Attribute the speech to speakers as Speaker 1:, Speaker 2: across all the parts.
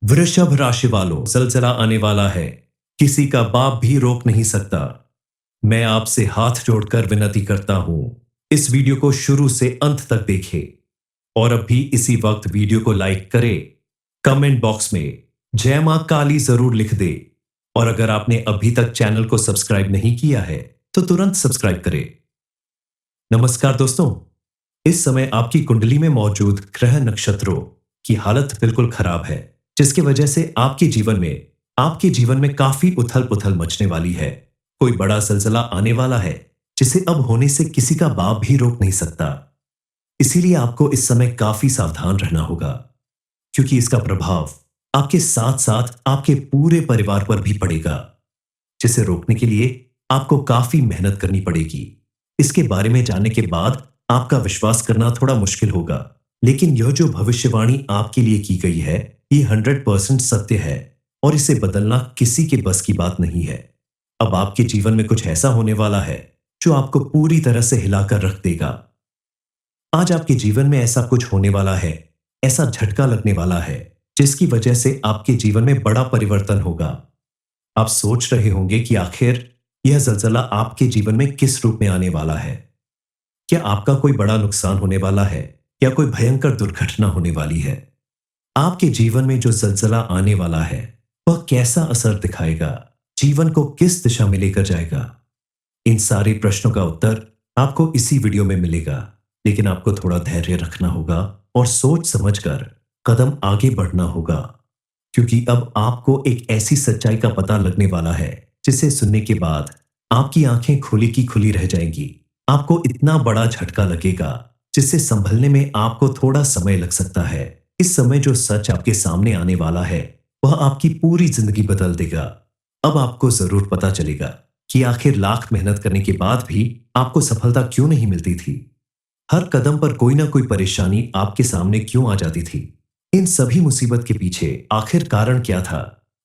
Speaker 1: वृषभ राशि वालों, जलजला आने वाला है। किसी का बाप भी रोक नहीं सकता। मैं आपसे हाथ जोड़कर विनती करता हूं, इस वीडियो को शुरू से अंत तक देखें और अब भी इसी वक्त वीडियो को लाइक करें। कमेंट बॉक्स में जय मां काली जरूर लिख दे और अगर आपने अभी तक चैनल को सब्सक्राइब नहीं किया है तो तुरंत सब्सक्राइब करें। नमस्कार दोस्तों, इस समय आपकी कुंडली में मौजूद ग्रह नक्षत्रों की हालत बिल्कुल खराब है, जिसकी वजह से आपके जीवन में काफी उथल पुथल मचने वाली है। कोई बड़ा जलजला आने वाला है जिसे अब होने से किसी का बाप भी रोक नहीं सकता। इसीलिए आपको इस समय काफी सावधान रहना होगा, क्योंकि इसका प्रभाव आपके साथ साथ आपके पूरे परिवार पर भी पड़ेगा, जिसे रोकने के लिए आपको काफी मेहनत करनी पड़ेगी। इसके बारे में जानने के बाद आपका विश्वास करना थोड़ा मुश्किल होगा, लेकिन यह जो भविष्यवाणी आपके लिए की गई है, ये 100% सत्य है और इसे बदलना किसी के बस की बात नहीं है। अब आपके जीवन में कुछ ऐसा होने वाला है जो आपको पूरी तरह से हिलाकर रख देगा। आज आपके जीवन में ऐसा कुछ होने वाला है, ऐसा झटका लगने वाला है, जिसकी वजह से आपके जीवन में बड़ा परिवर्तन होगा। आप सोच रहे होंगे कि आखिर यह जलजला आपके जीवन में किस रूप में आने वाला है। क्या आपका कोई बड़ा नुकसान होने वाला है या कोई भयंकर दुर्घटना होने वाली है? आपके जीवन में जो जलजला आने वाला है वह कैसा असर दिखाएगा, जीवन को किस दिशा में लेकर जाएगा? इन सारे प्रश्नों का उत्तर आपको इसी वीडियो में मिलेगा, लेकिन आपको थोड़ा धैर्य रखना होगा और सोच समझकर कदम आगे बढ़ना होगा, क्योंकि अब आपको एक ऐसी सच्चाई का पता लगने वाला है जिसे सुनने के बाद आपकी आंखें खुली की खुली रह जाएंगी। आपको इतना बड़ा झटका लगेगा जिससे संभलने में आपको थोड़ा समय लग सकता है। इस समय जो सच आपके सामने आने वाला है वह आपकी पूरी जिंदगी बदल देगा। अब आपको जरूर पता चलेगा कि आखिर लाख मेहनत करने के बाद भी आपको सफलता क्यों नहीं मिलती थी। हर कदम पर कोई ना कोई परेशानी आपके सामने क्यों आ जाती थी। इन सभी मुसीबत के पीछे आखिर कारण क्या था?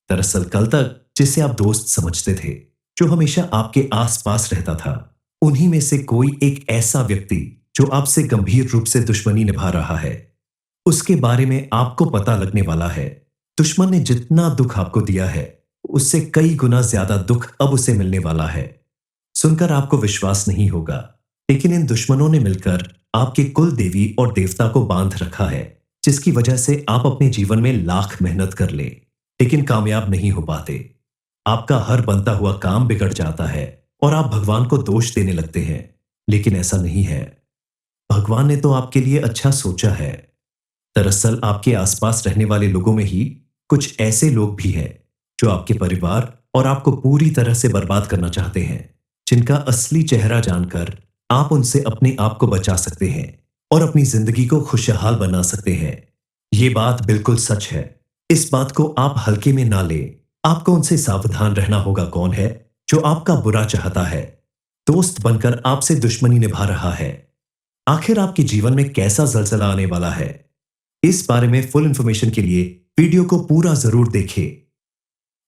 Speaker 1: दरअसल कल तक जिसे आप दोस्त समझते थे, जो हमेशा आपके आसपास रहता था, उन्हीं में से कोई एक ऐसा व्यक्ति जो आपसे गंभीर रूप से दुश्मनी निभा रहा है, उसके बारे में आपको पता लगने वाला है। दुश्मन ने जितना दुख आपको दिया है उससे कई गुना ज्यादा दुख अब उसे मिलने वाला है। सुनकर आपको विश्वास नहीं होगा, लेकिन इन दुश्मनों ने मिलकर आपके कुल देवी और देवता को बांध रखा है, जिसकी वजह से आप अपने जीवन में लाख मेहनत कर ले लेकिन कामयाब नहीं हो पाते। आपका हर बनता हुआ काम बिगड़ जाता है और आप भगवान को दोष देने लगते हैं, लेकिन ऐसा नहीं है। भगवान ने तो आपके लिए अच्छा सोचा है। दरअसल आपके आसपास रहने वाले लोगों में ही कुछ ऐसे लोग भी हैं जो आपके परिवार और आपको पूरी तरह से बर्बाद करना चाहते हैं, जिनका असली चेहरा जानकर आप उनसे अपने आप को बचा सकते हैं और अपनी जिंदगी को खुशहाल बना सकते हैं। ये बात बिल्कुल सच है। इस बात को आप हल्के में ना लें। आपको उनसे सावधान रहना होगा। कौन है जो आपका बुरा चाहता है, दोस्त बनकर आपसे दुश्मनी निभा रहा है? आखिर आपके जीवन में कैसा जलजला आने वाला है? इस बारे में फुल इंफॉर्मेशन के लिए वीडियो को पूरा जरूर देखें।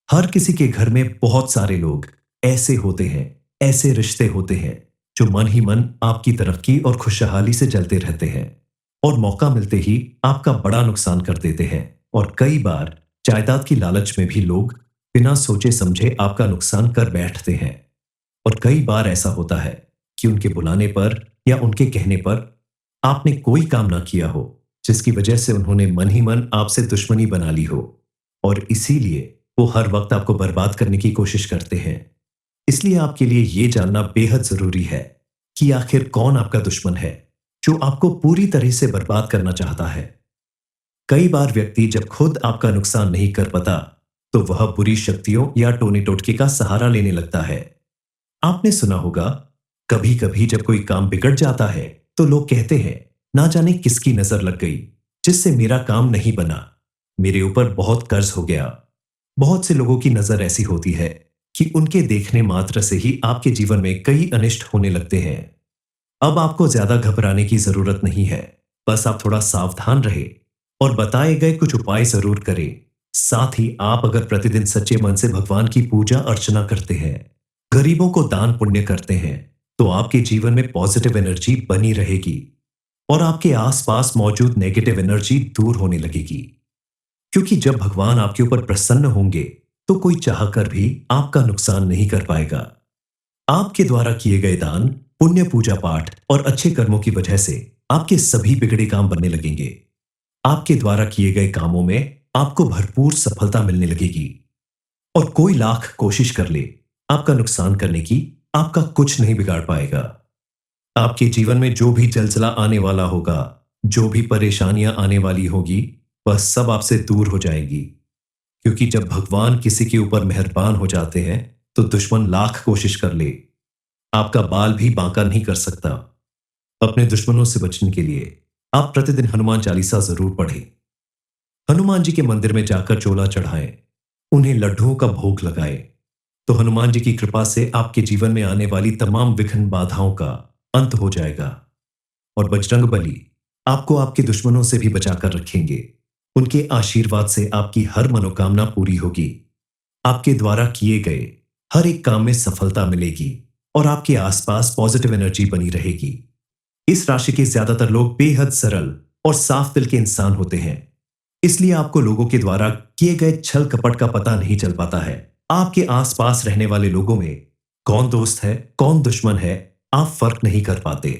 Speaker 1: हर किसी के घर में बहुत सारे लोग ऐसे होते हैं, ऐसे रिश्ते होते हैं जो मन ही मन आपकी तरक्की और खुशहाली से जलते रहते हैं और मौका मिलते ही आपका बड़ा नुकसान कर देते हैं। और कई बार जायदाद की लालच में भी लोग बिना सोचे समझे आपका नुकसान कर बैठते हैं। और कई बार ऐसा होता है कि उनके बुलाने पर या उनके कहने पर आपने कोई काम ना किया हो, जिसकी वजह से उन्होंने मन ही मन आपसे दुश्मनी बना ली हो और इसीलिए वो हर वक्त आपको बर्बाद करने की कोशिश करते हैं। इसलिए आपके लिए ये जानना बेहद जरूरी है कि आखिर कौन आपका दुश्मन है जो आपको पूरी तरह से बर्बाद करना चाहता है। कई बार व्यक्ति जब खुद आपका नुकसान नहीं कर पाता तो वह बुरी शक्तियों या टोने टोटके का सहारा लेने लगता है। आपने सुना होगा, कभी कभी जब कोई काम बिगड़ जाता है तो लोग कहते हैं, ना जाने किसकी नजर लग गई जिससे मेरा काम नहीं बना, मेरे ऊपर बहुत कर्ज हो गया। बहुत से लोगों की नजर ऐसी होती है कि उनके देखने मात्र से ही आपके जीवन में कई अनिष्ट होने लगते हैं। अब आपको ज्यादा घबराने की जरूरत नहीं है। बस आप थोड़ा सावधान रहे और बताए गए कुछ उपाय जरूर करें। साथ ही आप अगर प्रतिदिन सच्चे मन से भगवान की पूजा अर्चना करते हैं, गरीबों को दान पुण्य करते हैं, तो आपके जीवन में पॉजिटिव एनर्जी बनी रहेगी और आपके आसपास मौजूद नेगेटिव एनर्जी दूर होने लगेगी। क्योंकि जब भगवान आपके ऊपर प्रसन्न होंगे तो कोई चाहकर भी आपका नुकसान नहीं कर पाएगा। आपके द्वारा किए गए दान, पुण्य, पूजा पाठ और अच्छे कर्मों की वजह से आपके सभी बिगड़े काम बनने लगेंगे। आपके द्वारा किए गए कामों में आपको भरपूर सफलता मिलने लगेगी और कोई लाख कोशिश कर ले आपका नुकसान करने की, आपका कुछ नहीं बिगाड़ पाएगा। आपके जीवन में जो भी जलजला आने वाला होगा, जो भी परेशानियां आने वाली होगी, वह सब आपसे दूर हो जाएगी। क्योंकि जब भगवान किसी के ऊपर मेहरबान हो जाते हैं तो दुश्मन लाख कोशिश कर ले, आपका बाल भी बांका नहीं कर सकता। अपने दुश्मनों से बचने के लिए आप प्रतिदिन हनुमान चालीसा जरूर पढ़ें। हनुमान जी के मंदिर में जाकर चोला चढ़ाएं, उन्हें लड्डुओं का भोग लगाएं, तो हनुमान जी की कृपा से आपके जीवन में आने वाली तमाम विघ्न बाधाओं का अंत हो जाएगा। और बजरंग बली आपको आपके दुश्मनों से भी बचाकर रखेंगे। उनके आशीर्वाद से आपकी हर मनोकामना पूरी होगी। आपके द्वारा किए गए हर एक काम में सफलता मिलेगी और आपके आसपास पॉजिटिव एनर्जी बनी रहेगी। इस राशि के ज्यादातर लोग बेहद सरल और साफ दिल के इंसान होते हैं, इसलिए आपको लोगों के द्वारा किए गए छल कपट का पता नहीं चल पाता है। आपके आसपास रहने वाले लोगों में कौन दोस्त है, कौन दुश्मन है, आप फर्क नहीं कर पाते।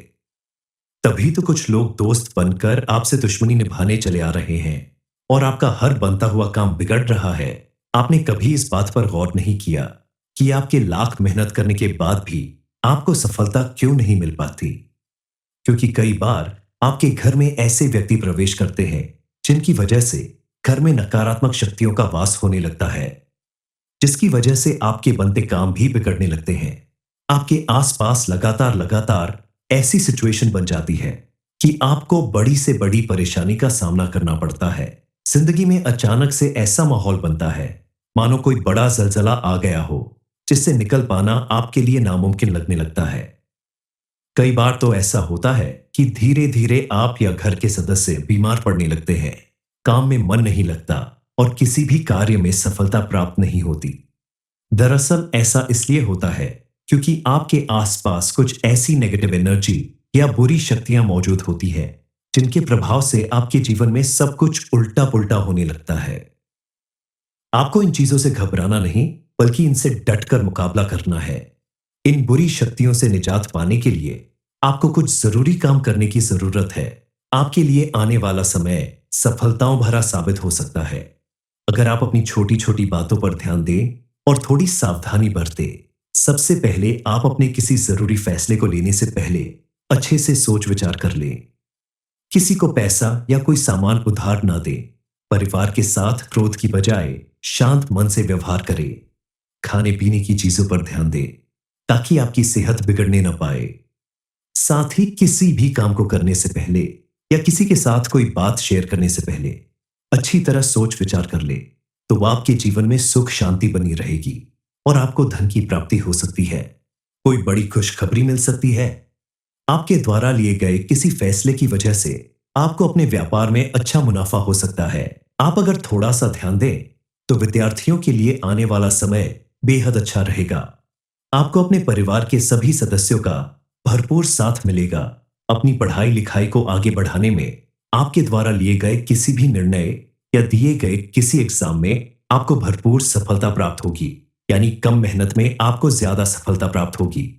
Speaker 1: तभी तो कुछ लोग दोस्त बनकर आपसे दुश्मनी निभाने चले आ रहे हैं और आपका हर बनता हुआ काम बिगड़ रहा है। आपने कभी इस बात पर गौर नहीं किया कि आपके लाख मेहनत करने के बाद भी आपको सफलता क्यों नहीं मिल पाती। क्योंकि कई बार आपके घर में ऐसे व्यक्ति प्रवेश करते हैं जिनकी वजह से घर में नकारात्मक शक्तियों का वास होने लगता है, जिसकी वजह से आपके बनते काम भी बिगड़ने लगते हैं। आपके आसपास लगातार लगातार ऐसी सिचुएशन बन जाती है कि आपको बड़ी से बड़ी परेशानी का सामना करना पड़ता है। जिंदगी में अचानक से ऐसा माहौल बनता है मानो कोई बड़ा जलजला आ गया हो, जिससे निकल पाना आपके लिए नामुमकिन लगने लगता है। कई बार तो ऐसा होता है कि धीरे धीरे आप या घर के सदस्य बीमार पड़ने लगते हैं, काम में मन नहीं लगता और किसी भी कार्य में सफलता प्राप्त नहीं होती। दरअसल ऐसा इसलिए होता है क्योंकि आपके आसपास कुछ ऐसी नेगेटिव एनर्जी या बुरी शक्तियां मौजूद होती है जिनके प्रभाव से आपके जीवन में सब कुछ उल्टा पुल्टा होने लगता है। आपको इन चीजों से घबराना नहीं, बल्कि इनसे डटकर मुकाबला करना है। इन बुरी शक्तियों से निजात पाने के लिए आपको कुछ जरूरी काम करने की जरूरत है। आपके लिए आने वाला समय सफलताओं भरा साबित हो सकता है अगर आप अपनी छोटी छोटी बातों पर ध्यान दें और थोड़ी सावधानी बरतें। सबसे पहले आप अपने किसी जरूरी फैसले को लेने से पहले अच्छे से सोच विचार कर लें। किसी को पैसा या कोई सामान उधार ना दें। परिवार के साथ क्रोध की बजाय शांत मन से व्यवहार करें। खाने पीने की चीजों पर ध्यान दें ताकि आपकी सेहत बिगड़ने न पाए। साथ ही किसी भी काम को करने से पहले या किसी के साथ कोई बात शेयर करने से पहले अच्छी तरह सोच विचार कर ले, तो आपके जीवन में सुख शांति बनी रहेगी और आपको धन की प्राप्ति हो सकती है। कोई बड़ी खुशखबरी मिल सकती है। आपके द्वारा लिए गए किसी फैसले की वजह से आपको अपने व्यापार में अच्छा मुनाफा हो सकता है। आप अगर थोड़ा सा ध्यान दें तो विद्यार्थियों के लिए आने वाला समय बेहद अच्छा रहेगा। आपको अपने परिवार के सभी सदस्यों का भरपूर साथ मिलेगा। अपनी पढ़ाई लिखाई को आगे बढ़ाने में आपके द्वारा लिए गए किसी भी निर्णय या दिए गए किसी एग्जाम में आपको भरपूर सफलता प्राप्त होगी, यानी कम मेहनत में आपको ज्यादा सफलता प्राप्त होगी।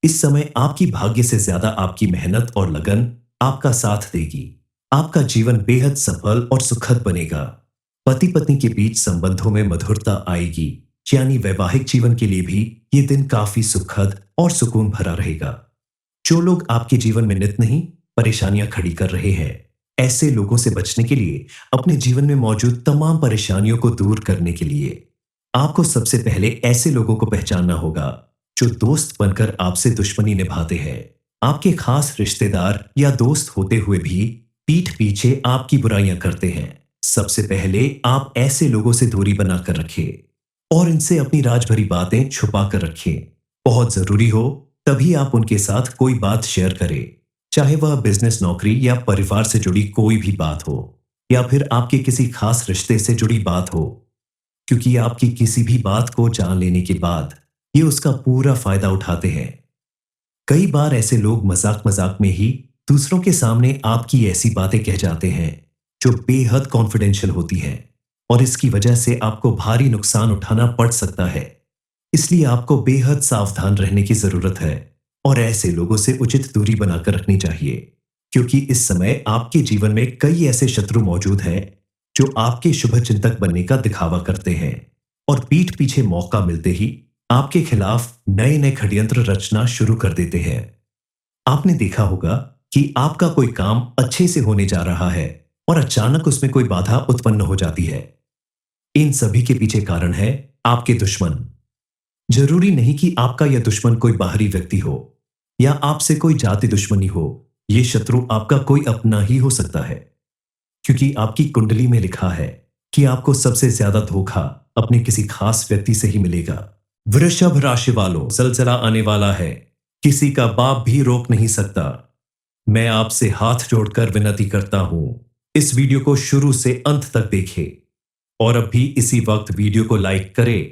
Speaker 1: इस समय आपकी भाग्य से ज्यादा आपकी मेहनत और लगन आपका साथ देगी। आपका जीवन बेहद सफल और सुखद बनेगा। पति पत्नी के बीच संबंधों में मधुरता आएगी, यानी वैवाहिक जीवन के लिए भी ये दिन काफी सुखद और सुकून भरा रहेगा। जो लोग आपके जीवन में नित नहीं परेशानियां खड़ी कर रहे हैं, ऐसे लोगों से बचने के लिए, अपने जीवन में मौजूद तमाम परेशानियों को दूर करने के लिए आपको सबसे पहले ऐसे लोगों को पहचानना होगा जो दोस्त बनकर आपसे दुश्मनी निभाते हैं। आपके खास रिश्तेदार या दोस्त होते हुए भी पीठ पीछे आपकी बुराइयां करते हैं। सबसे पहले आप ऐसे लोगों से दूरी बनाकर रखें और इनसे अपनी राज भरी बातें छुपा कर रखें। बहुत जरूरी हो तभी आप उनके साथ कोई बात शेयर करें, चाहे वह बिजनेस, नौकरी या परिवार से जुड़ी कोई भी बात हो, या फिर आपके किसी खास रिश्ते से जुड़ी बात हो, क्योंकि आपकी किसी भी बात को जान लेने के बाद ये उसका पूरा फायदा उठाते हैं। कई बार ऐसे लोग मजाक मजाक में ही दूसरों के सामने आपकी ऐसी बातें कह जाते हैं जो बेहद कॉन्फिडेंशियल होती हैं और इसकी वजह से आपको भारी नुकसान उठाना पड़ सकता है। इसलिए आपको बेहद सावधान रहने की जरूरत है और ऐसे लोगों से उचित दूरी बनाकर रखनी चाहिए, क्योंकि इस समय आपके जीवन में कई ऐसे शत्रु मौजूद हैं जो आपके शुभचिंतक बनने का दिखावा करते हैं और पीठ पीछे मौका मिलते ही आपके खिलाफ नए नए षड्यंत्र रचना शुरू कर देते हैं। आपने देखा होगा कि आपका कोई काम अच्छे से होने जा रहा है और अचानक उसमें कोई बाधा उत्पन्न हो जाती है। इन सभी के पीछे कारण है आपके दुश्मन। जरूरी नहीं कि आपका यह दुश्मन कोई बाहरी व्यक्ति हो या आपसे कोई जाति दुश्मनी हो। यह शत्रु आपका कोई अपना ही हो सकता है, क्योंकि आपकी कुंडली में लिखा है कि आपको सबसे ज्यादा धोखा अपने किसी खास व्यक्ति से ही मिलेगा। वृषभ राशि वालों, जलजला आने वाला है, किसी का बाप भी रोक नहीं सकता। मैं आपसे हाथ जोड़कर विनती करता हूं, इस वीडियो को शुरू से अंत तक देखें और अभी इसी वक्त वीडियो को लाइक करें।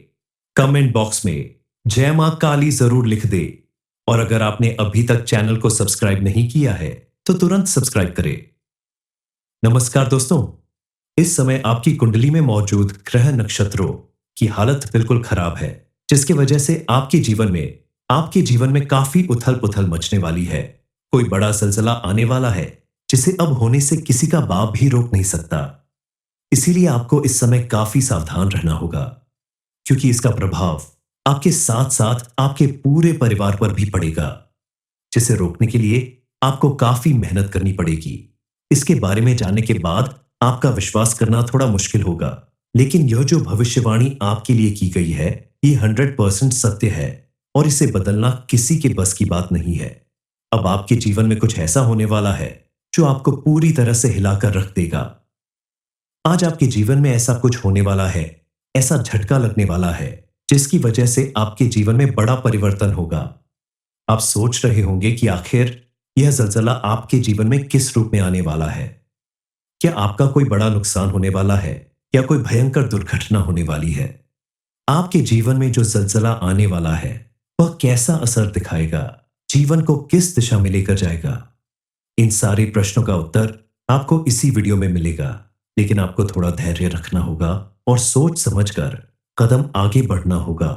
Speaker 1: कमेंट बॉक्स में जय मां काली जरूर लिख दे और अगर आपने अभी तक चैनल को सब्सक्राइब नहीं किया है तो तुरंत सब्सक्राइब करें। नमस्कार दोस्तों, इस समय आपकी कुंडली में मौजूद ग्रह नक्षत्रों की हालत बिल्कुल खराब है, जिसकी वजह से आपके जीवन में काफी उथल पुथल मचने वाली है। कोई बड़ा जलजला आने वाला है जिसे अब होने से किसी का बाप भी रोक नहीं सकता। इसीलिए आपको इस समय काफी सावधान रहना होगा, क्योंकि इसका प्रभाव आपके साथ साथ आपके पूरे परिवार पर भी पड़ेगा, जिसे रोकने के लिए आपको काफी मेहनत करनी पड़ेगी। इसके बारे में जानने के बाद आपका विश्वास करना थोड़ा मुश्किल होगा, लेकिन यह जो भविष्यवाणी आपके लिए की गई है ये 100% सत्य है और इसे बदलना किसी के बस की बात नहीं है। अब आपके जीवन में कुछ ऐसा होने वाला है जो आपको पूरी तरह से हिलाकर रख देगा। आज आपके जीवन में ऐसा कुछ होने वाला है, ऐसा झटका लगने वाला है जिसकी वजह से आपके जीवन में बड़ा परिवर्तन होगा। आप सोच रहे होंगे कि आखिर यह जलजला आपके जीवन में किस रूप में आने वाला है। क्या आपका कोई बड़ा नुकसान होने वाला है या कोई भयंकर दुर्घटना होने वाली है? आपके जीवन में जो जलजला आने वाला है वह कैसा असर दिखाएगा, जीवन को किस दिशा में लेकर जाएगा? इन सारे प्रश्नों का उत्तर आपको इसी वीडियो में मिलेगा, लेकिन आपको थोड़ा धैर्य रखना होगा और सोच समझकर कदम आगे बढ़ना होगा,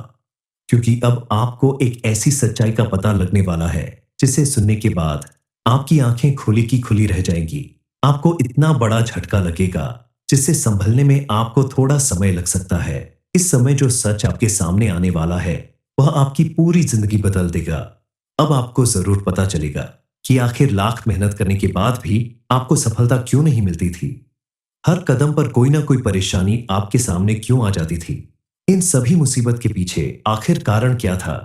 Speaker 1: क्योंकि अब आपको एक ऐसी सच्चाई का पता लगने वाला है जिसे सुनने के बाद आपकी आंखें खुली की खुली रह जाएंगी। आपको इतना बड़ा झटका लगेगा जिससे संभलने में आपको थोड़ा समय लग सकता है। इस समय जो सच आपके सामने आने वाला है वह आपकी पूरी जिंदगी बदल देगा। अब आपको जरूर पता चलेगा कि आखिर लाख मेहनत करने के बाद भी आपको सफलता क्यों नहीं मिलती थी। हर कदम पर कोई ना कोई परेशानी आपके सामने क्यों आ जाती थी। इन सभी मुसीबत के पीछे आखिर कारण क्या था?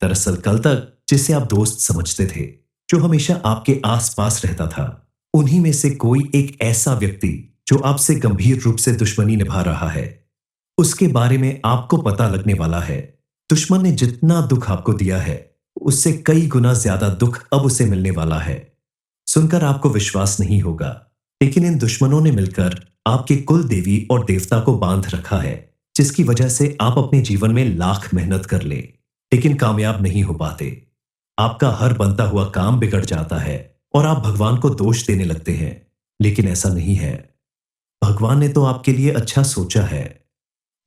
Speaker 1: दरअसल कल तक जिसे आप दोस्त समझते थे, जो हमेशा आपके आसपास रहता था, उन्हीं में से कोई एक ऐसा व्यक्ति जो आपसे गंभीर रूप से दुश्मनी निभा रहा है, उसके बारे में आपको पता लगने वाला है। दुश्मन ने जितना दुख आपको दिया है उससे कई गुना ज्यादा दुख अब उसे मिलने वाला है। सुनकर आपको विश्वास नहीं होगा, लेकिन इन दुश्मनों ने मिलकर आपके कुल देवी और देवता को बांध रखा है, जिसकी वजह से आप अपने जीवन में लाख मेहनत कर ले लेकिन कामयाब नहीं हो पाते। आपका हर बनता हुआ काम बिगड़ जाता है और आप भगवान को दोष देने लगते हैं, लेकिन ऐसा नहीं है। भगवान ने तो आपके लिए अच्छा सोचा है।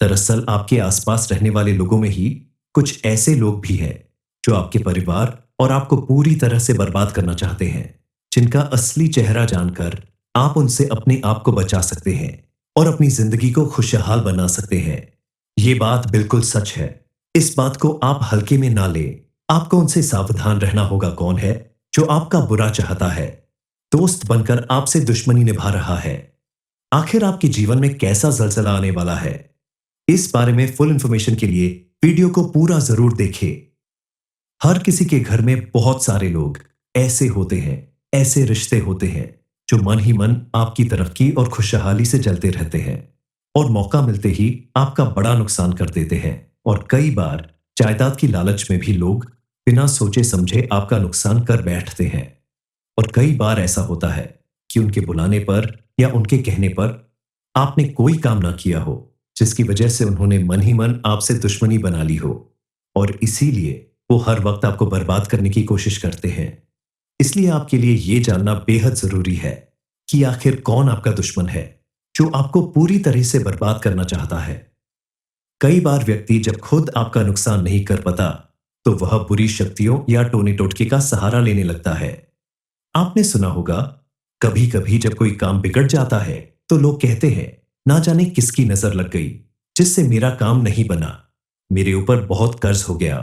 Speaker 1: दरअसल आपके आसपास रहने वाले लोगों में ही कुछ ऐसे लोग भी हैं जो आपके परिवार और आपको पूरी तरह से बर्बाद करना चाहते हैं, जिनका असली चेहरा जानकर आप उनसे अपने आप को बचा सकते हैं और अपनी जिंदगी को खुशहाल बना सकते हैं। ये बात बिल्कुल सच है। इस बात को आप हल्के में ना लें। आपको उनसे सावधान रहना होगा। कौन है जो आपका बुरा चाहता है, दोस्त बनकर आपसे दुश्मनी निभा रहा है? आखिर आपके जीवन में कैसा जलजला आने वाला है? इस बारे में फुल इंफॉर्मेशन के लिए वीडियो को पूरा जरूर देखें। हर किसी के घर में बहुत सारे लोग ऐसे होते हैं, ऐसे रिश्ते होते हैं जो मन ही मन आपकी तरक्की और खुशहाली से जलते रहते हैं और मौका मिलते ही आपका बड़ा नुकसान कर देते हैं। और कई बार जायदाद की लालच में भी लोग बिना सोचे समझे आपका नुकसान कर बैठते हैं। और कई बार ऐसा होता है कि उनके बुलाने पर या उनके कहने पर आपने कोई काम ना किया हो, जिसकी वजह से उन्होंने मन ही मन आपसे दुश्मनी बना ली हो और इसीलिए वो हर वक्त आपको बर्बाद करने की कोशिश करते हैं। इसलिए आपके लिए ये जानना बेहद जरूरी है कि आखिर कौन आपका दुश्मन है जो आपको पूरी तरह से बर्बाद करना चाहता है। कई बार व्यक्ति जब खुद आपका नुकसान नहीं कर पाता तो वह बुरी शक्तियों या टोने टोटके का सहारा लेने लगता है। आपने सुना होगा, कभी कभी जब कोई काम बिगड़ जाता है तो लोग कहते हैं, ना जाने किसकी नजर लग गई जिससे मेरा काम नहीं बना, मेरे ऊपर बहुत कर्ज हो गया।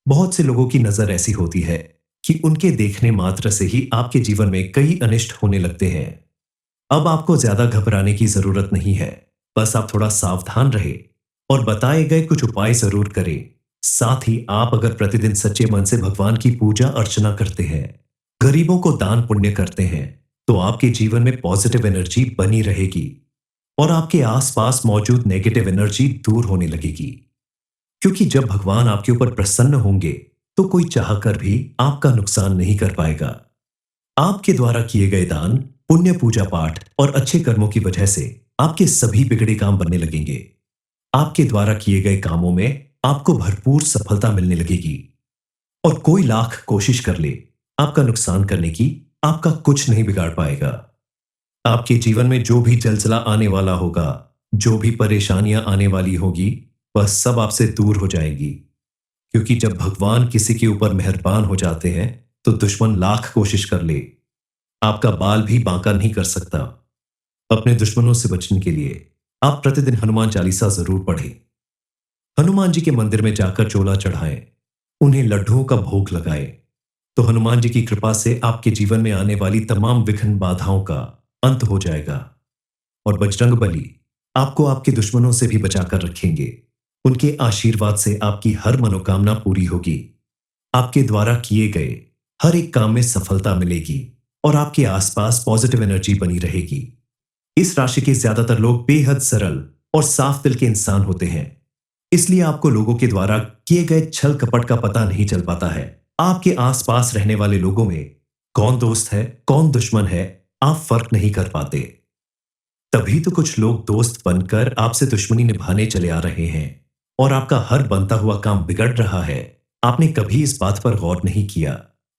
Speaker 1: बहुत से लोगों की नजर ऐसी होती है कि उनके देखने मात्र से ही आपके जीवन में कई अनिष्ट होने लगते हैं। अब आपको ज्यादा घबराने की जरूरत नहीं है, बस आप थोड़ा सावधान रहे और बताए गए कुछ उपाय जरूर करें। साथ ही आप अगर प्रतिदिन सच्चे मन से भगवान की पूजा अर्चना करते हैं, गरीबों को दान पुण्य करते हैं, तो आपके जीवन में पॉजिटिव एनर्जी बनी रहेगी और आपके आसपास मौजूद नेगेटिव एनर्जी दूर होने लगेगी। क्योंकि जब भगवान आपके ऊपर प्रसन्न होंगे तो कोई चाहकर भी आपका नुकसान नहीं कर पाएगा। आपके द्वारा किए गए दान, पुण्य, पूजा पाठ और अच्छे कर्मों की वजह से आपके सभी बिगड़े काम बनने लगेंगे। आपके द्वारा किए गए कामों में आपको भरपूर सफलता मिलने लगेगी और कोई लाख कोशिश कर ले आपका नुकसान करने की, आपका कुछ नहीं बिगाड़ पाएगा। आपके जीवन में जो भी जलजला आने वाला होगा, जो भी परेशानियां आने वाली होगी, वह सब आपसे दूर हो जाएगी। क्योंकि जब भगवान किसी के ऊपर मेहरबान हो जाते हैं तो दुश्मन लाख कोशिश कर ले, आपका बाल भी बांका नहीं कर सकता। अपने दुश्मनों से बचने के लिए आप प्रतिदिन हनुमान चालीसा जरूर पढ़ें। हनुमान जी के मंदिर में जाकर चोला चढ़ाएं, उन्हें लड्डुओं का भोग लगाएं, तो हनुमान जी की कृपा से आपके जीवन में आने वाली तमाम विघ्न बाधाओं का अंत हो जाएगा। और बजरंग बली आपको आपके दुश्मनों से भी बचाकर रखेंगे। उनके आशीर्वाद से आपकी हर मनोकामना पूरी होगी। आपके द्वारा किए गए हर एक काम में सफलता मिलेगी और आपके आसपास पॉजिटिव एनर्जी बनी रहेगी। इस राशि के ज्यादातर लोग बेहद सरल और साफ दिल के इंसान होते हैं, इसलिए आपको लोगों के द्वारा किए गए छल कपट का पता नहीं चल पाता है। आपके आसपास रहने वाले लोगों में कौन दोस्त है, कौन दुश्मन है, आप फर्क नहीं कर पाते। तभी तो कुछ लोग दोस्त बनकर आपसे दुश्मनी निभाने चले आ रहे हैं और आपका हर बनता हुआ काम बिगड़ रहा है। आपने कभी इस बात पर गौर नहीं किया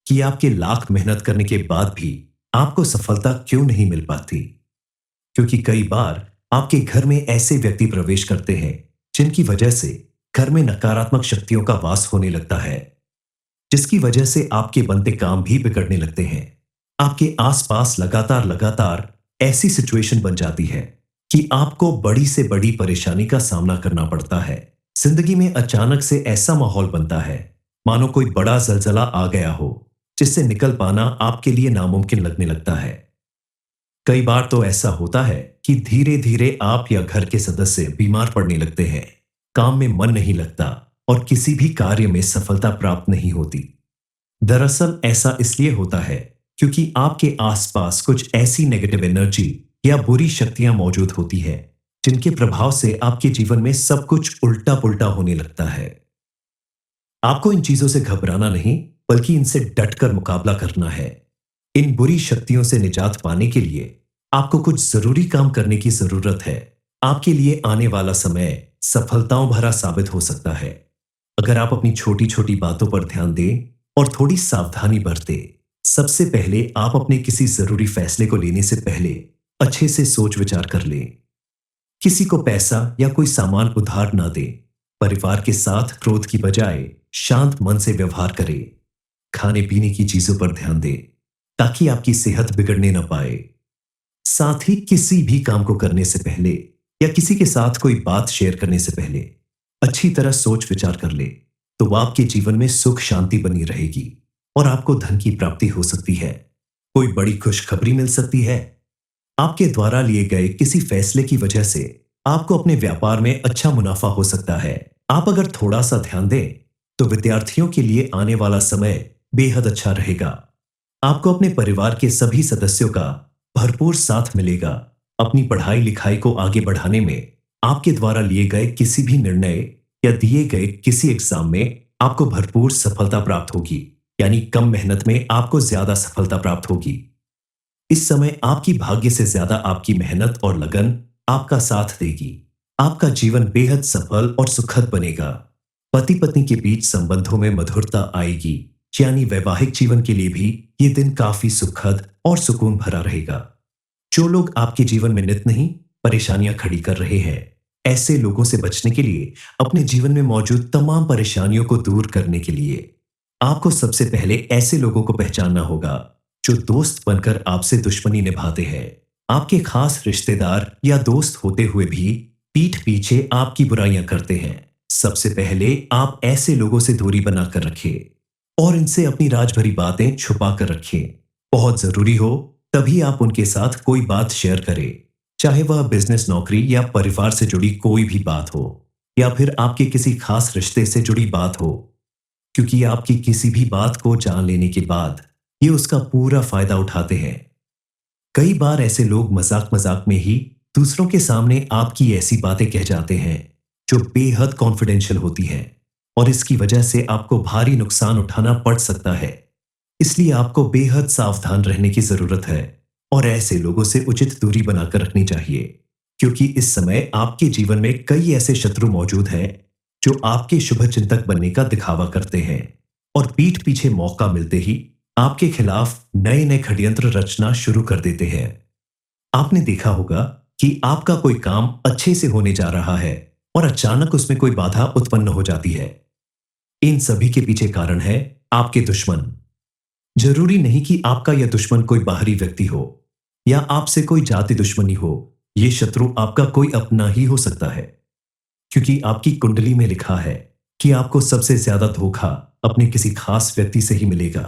Speaker 1: कि आपके लाख मेहनत करने के बाद भी आपको सफलता क्यों नहीं मिल पाती? क्योंकि कई बार आपके घर में ऐसे व्यक्ति प्रवेश करते हैं जिनकी वजह से घर में नकारात्मक शक्तियों का वास होने लगता है, जिसकी वजह से आपके बनते काम भी बिगड़ने लगते हैं। आपके आसपास लगातार लगातार ऐसी सिचुएशन बन जाती है कि आपको बड़ी से बड़ी परेशानी का सामना करना पड़ता है। जिंदगी में अचानक से ऐसा माहौल बनता है मानो कोई बड़ा जलजला आ गया हो, जिससे निकल पाना आपके लिए नामुमकिन लगने लगता है। कई बार तो ऐसा होता है कि धीरे धीरे आप या घर के सदस्य बीमार पड़ने लगते हैं, काम में मन नहीं लगता और किसी भी कार्य में सफलता प्राप्त नहीं होती। दरअसल ऐसा इसलिए होता है क्योंकि आपके आसपास कुछ ऐसी नेगेटिव एनर्जी या बुरी शक्तियां मौजूद होती है जिनके प्रभाव से आपके जीवन में सब कुछ उल्टा पुल्टा होने लगता है। आपको इन चीजों से घबराना नहीं, बल्कि इनसे डटकर मुकाबला करना है। इन बुरी शक्तियों से निजात पाने के लिए आपको कुछ जरूरी काम करने की जरूरत है। आपके लिए आने वाला समय सफलताओं भरा साबित हो सकता है अगर आप अपनी छोटी छोटी बातों पर ध्यान दें और थोड़ी सावधानी बरतें। सबसे पहले आप अपने किसी जरूरी फैसले को लेने से पहले अच्छे से सोच विचार कर लें। किसी को पैसा या कोई सामान उधार ना दें। परिवार के साथ क्रोध की बजाय शांत मन से व्यवहार करें। खाने पीने की चीजों पर ध्यान दें ताकि आपकी सेहत बिगड़ने न पाए। साथ ही किसी भी काम को करने से पहले या किसी के साथ कोई बात शेयर करने से पहले अच्छी तरह सोच विचार कर ले, तो वह आपके जीवन में सुख शांति बनी रहेगी और आपको धन की प्राप्ति हो सकती है। कोई बड़ी खुशखबरी मिल सकती है। आपके द्वारा लिए गए किसी फैसले की वजह से आपको अपने व्यापार में अच्छा मुनाफा हो सकता है। आप अगर थोड़ा सा ध्यान दें तो विद्यार्थियों के लिए आने वाला समय बेहद अच्छा रहेगा। आपको अपने परिवार के सभी सदस्यों का भरपूर साथ मिलेगा। अपनी पढ़ाई लिखाई को आगे बढ़ाने में आपके द्वारा लिए गए किसी भी निर्णय या दिए गए किसी एग्जाम में आपको भरपूर सफलता प्राप्त होगी, यानी कम मेहनत में आपको ज्यादा सफलता प्राप्त होगी। इस समय आपकी भाग्य से ज्यादा आपकी मेहनत और लगन आपका साथ देगी। आपका जीवन बेहद सफल और सुखद बनेगा। पति पत्नी के बीच संबंधों में मधुरता आएगी, यानी वैवाहिक जीवन के लिए भी ये दिन काफी सुखद और सुकून भरा रहेगा। जो लोग आपके जीवन में नित नहीं परेशानियां खड़ी कर रहे हैं, ऐसे लोगों से बचने के लिए, अपने जीवन में मौजूद तमाम परेशानियों को दूर करने के लिए आपको सबसे पहले ऐसे लोगों को पहचानना होगा जो दोस्त बनकर आपसे दुश्मनी निभाते हैं। आपके खास रिश्तेदार या दोस्त होते हुए भी पीठ पीछे आपकी बुराइयां करते हैं। सबसे पहले आप ऐसे लोगों से दूरी बनाकर रखें और इनसे अपनी राज भरी बातें छुपा कर रखें। बहुत जरूरी हो तभी आप उनके साथ कोई बात शेयर करें, चाहे वह बिजनेस, नौकरी या परिवार से जुड़ी कोई भी बात हो, या फिर आपके किसी खास रिश्ते से जुड़ी बात हो, क्योंकि आपकी किसी भी बात को जान लेने के बाद ये उसका पूरा फायदा उठाते हैं। कई बार ऐसे लोग मजाक मजाक में ही दूसरों के सामने आपकी ऐसी बातें कह जाते हैं जो बेहद कॉन्फिडेंशियल होती हैं, और इसकी वजह से आपको भारी नुकसान उठाना पड़ सकता है। इसलिए आपको बेहद सावधान रहने की जरूरत है और ऐसे लोगों से उचित दूरी बनाकर रखनी चाहिए, क्योंकि इस समय आपके जीवन में कई ऐसे शत्रु मौजूद हैं जो आपके शुभचिंतक बनने का दिखावा करते हैं और पीठ पीछे मौका मिलते ही आपके खिलाफ नए नए षड्यंत्र रचना शुरू कर देते हैं। आपने देखा होगा कि आपका कोई काम अच्छे से होने जा रहा है और अचानक उसमें कोई बाधा उत्पन्न हो जाती है। इन सभी के पीछे कारण है आपके दुश्मन। जरूरी नहीं कि आपका यह दुश्मन कोई बाहरी व्यक्ति हो या आपसे कोई जाति दुश्मनी हो, यह शत्रु आपका कोई अपना ही हो सकता है, क्योंकि आपकी कुंडली में लिखा है कि आपको सबसे ज्यादा धोखा अपने किसी खास व्यक्ति से ही मिलेगा।